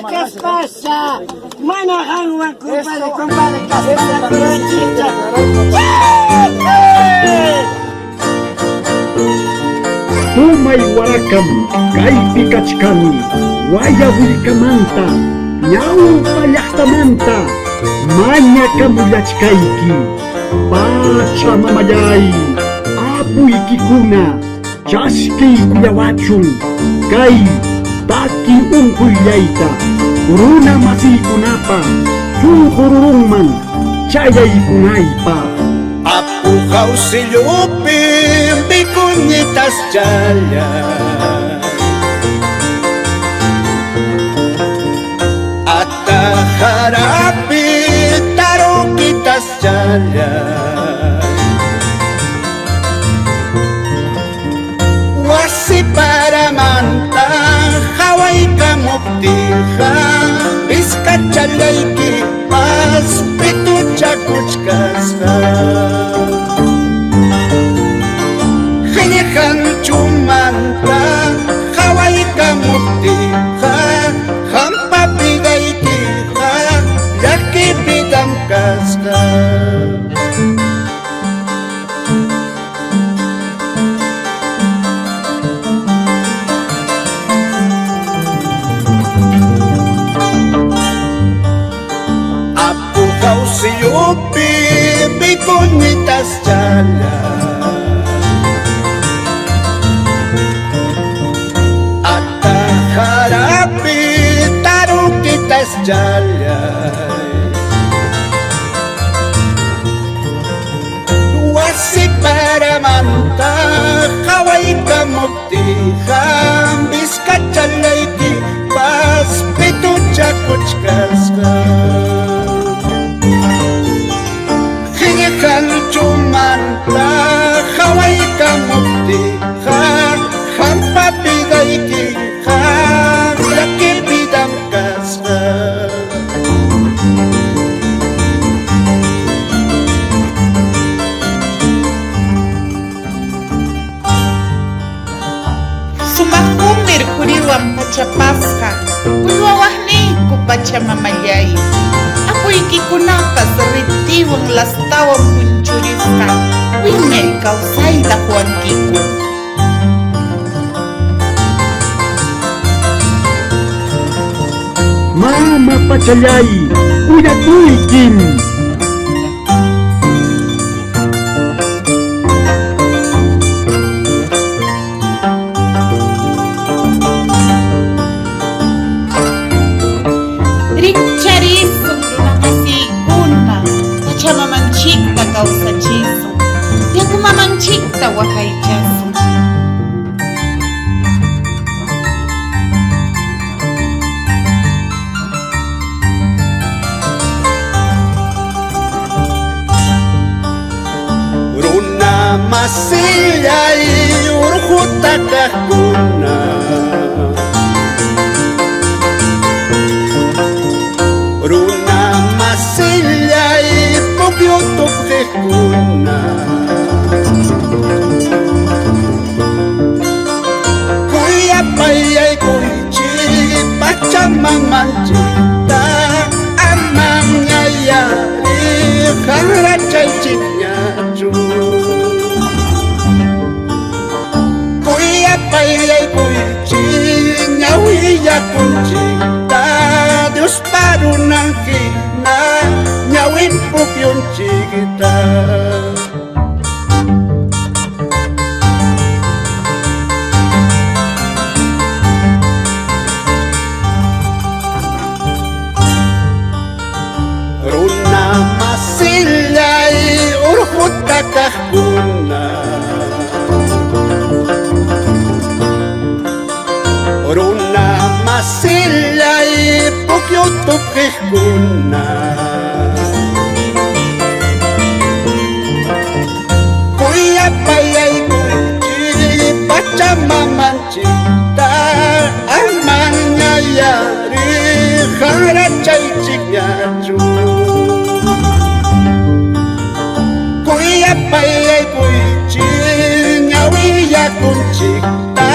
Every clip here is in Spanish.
¿qué pasa? Manajangwan, compadre, Caspar, chicha. Tumay warakam, kaypi kachkani, waya willkamanta, ñaw pallaqtamanta, maña kamuyachkayki, pacha mamayay, apuykikuna, chaskiy kuyawachun, kay taki unkuyayta, runa masiykunapa, chunqururunman, chayaykunaypa. Apu kawsillupi bikuñitas chaya Atajarapi tarukitas chaya Wasi paramanta hawayka muptija Vizcachalayki pas pitucha kuchkasqa Chumanta, hawayka muptija, hampa pidaykiqa, llakipidam kasqa. Apu kawsiyupi bikuñitas chala. Harapi tarukitas jalay Wasi paramanta hawayka muptija Vizcachalayki pas pitucha kuchkasqa Hinihan chumanta hawayka muptija Hampa pidayki llakipidam kasqa Sumaku Mercuriwan pachapasqa Uywawaqniyku pachamamayay Apuykikunapas ritiwan lastawan punchurisqa Wiñay kawsayta huwankiku Mama pachalay, uyakuykim. Rincharisun runamasiykuna Pachamamanchikta kawsachisun Yakumamanchikta waqaychasun Masillay urquta kaqkuna Runa masillay pukyuta upqiqkuna Kuyapayaykuychik pachamamanchikta Amañayari hanrachaychik ñachu Kuyapayaykuychik ñawillakunchikta Dios parunanhina ñawin pukyunchikta Runa masillay urquta kaqkuna Runa masillay pukyuta upqiqkuna Kuyapayaykuychik pachamamanchikta Amañayari hanrachaychik ñachu Kuyapayaykuychik ñawillakunchikta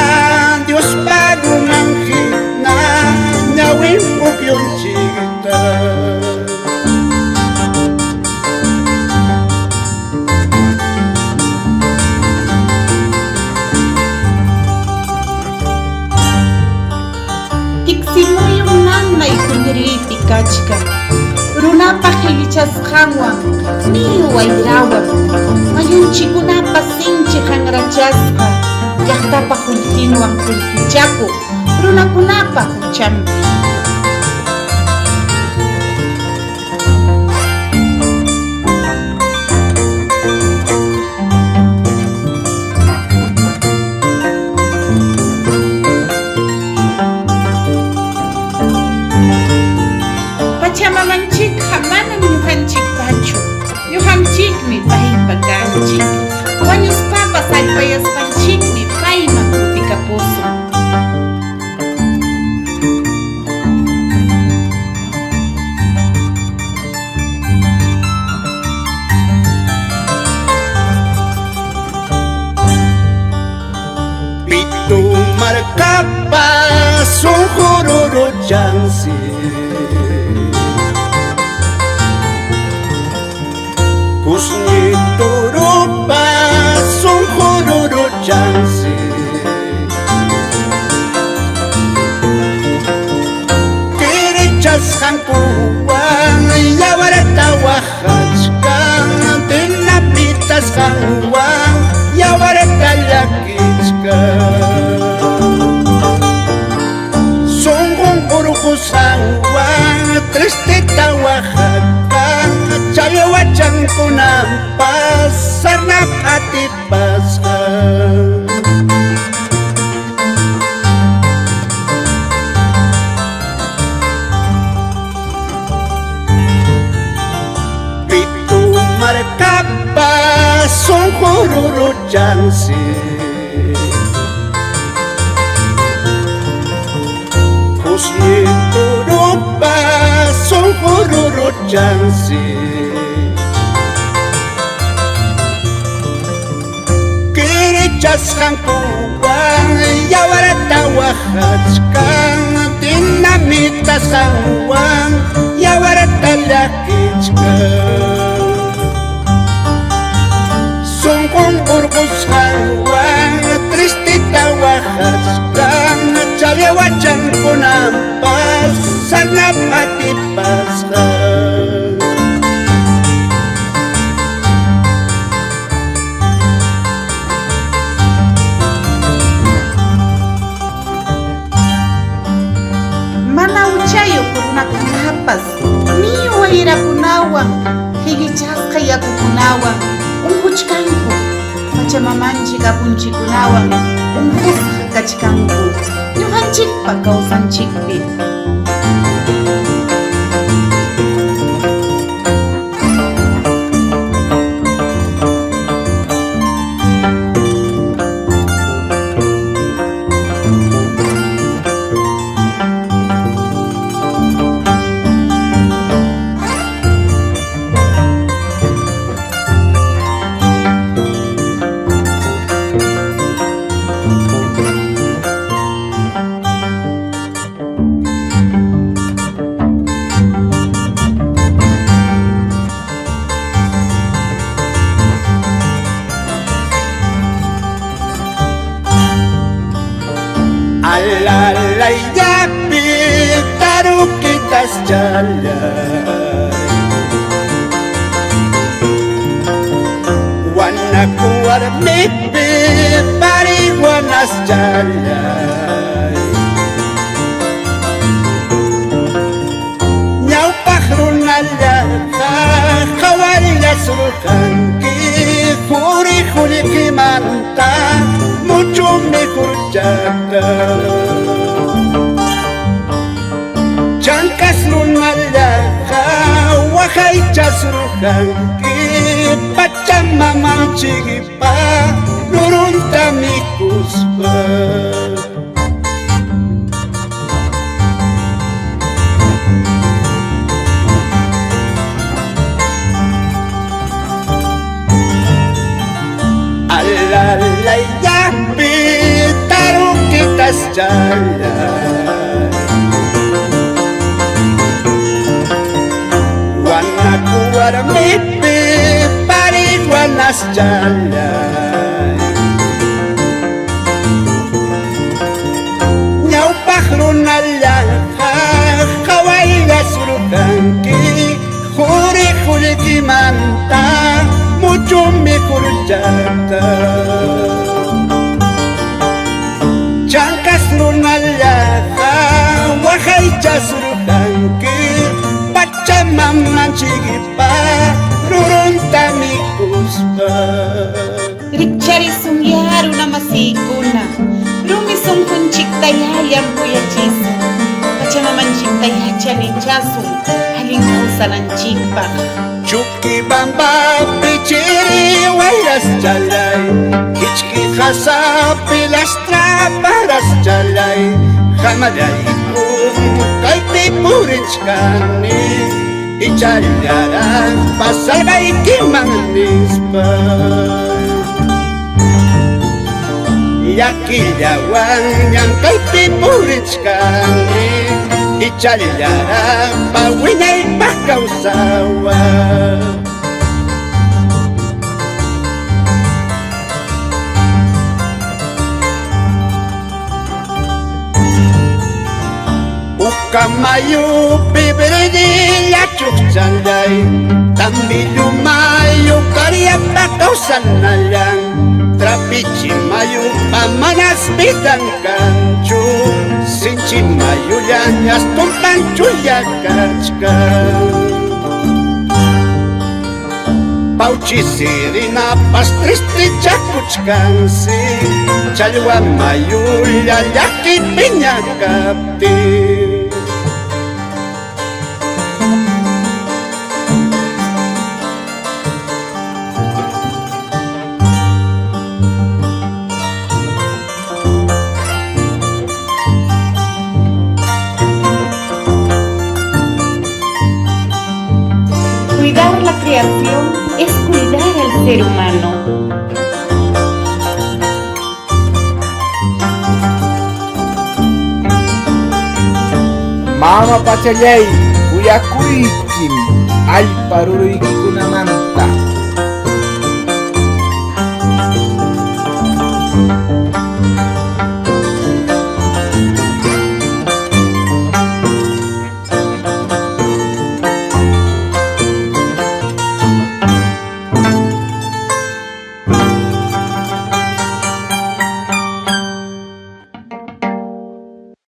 Dios parunanhina ñawin pukyunchikta chasqanwan niyu wayrawan mayunchikunapa sinchi hanrachasqa llaqtapa qullqinwan qullqichakuq runakunapa huchanpi. Pachamamanchikqa manam ñuqanchikpachu, ñuqanchikmi paypa kanchik. Wañuspapas allpayasqanchikmi payman kutikapusun. Pitu markapas sunqururu llansi Kusni turupas sunqururu llansi Kirichasqankuwan yawarata waqachkan Tinapitasqanwan yawarata llakichkan Sunqun urqusqanwan tristita waqachkan Challwachankunapas sarnap atipasqan Pitu markapas sunqururu llansi Kusni turupas sunqururu llansi Kirichasqankuwan yawarata waqachkan Dinamitasqanwan yawarata llakichkan Sunqun urqusqanwan tristita waqachkan Challwachankunapas sarnap atipasqan Mana uchayuq runakunapas niyu wayrakunawan higichasqa yakukunawan unquchkanku Pachamamanchik apunchikunawan unqusqa kachkanku ñuqanchikpa kawsanchikpi. Alalay yapi tarukitas jalay Wanaku warmipi pariwanas jalay Ñawpaq runallaka qhawallasruqanki Quri qullqimanta mucho mejor llaqta Chancas runallaka waqaychasruqanki Pachamamanchikpa rurunta mikuspa Alalay yapi tarukitas jalay Wanaku warmipi pariwanas jalay Ñawpaq runallaka qhawallasruqanki Quri waycha surujanki Pachamamanchikipa rurunta mikuspa Rikcharisun yaruna masikuna Rumi sunkunchikta yayan kuyachisa Pachamamanchikta yachanichasun Halin kawsananchikpaq Chuki bamba pichiri wayras chalay Hichki khasa pilastra paras chalay Hamaraykun kaypi purichkani Ichallaran pasalbaykiman nispa Yakillawan llankaypi purichkani Ichallaran pawinaypaq kawsawan Ukamayu pibirilla chukchanday Tambilu mayu karyapa kawsanayan Trapichi mayu pamanas bidan kanchu Sinchi mayu llañas tumpanchu yakachkan Pauchi sirina pastristi chakuchkansi Challwa mayu llallaki piñakapti Cuidar la creación es cuidar al ser humano. Mama pachallay, kuyakuykim allpa ruruykikunamanta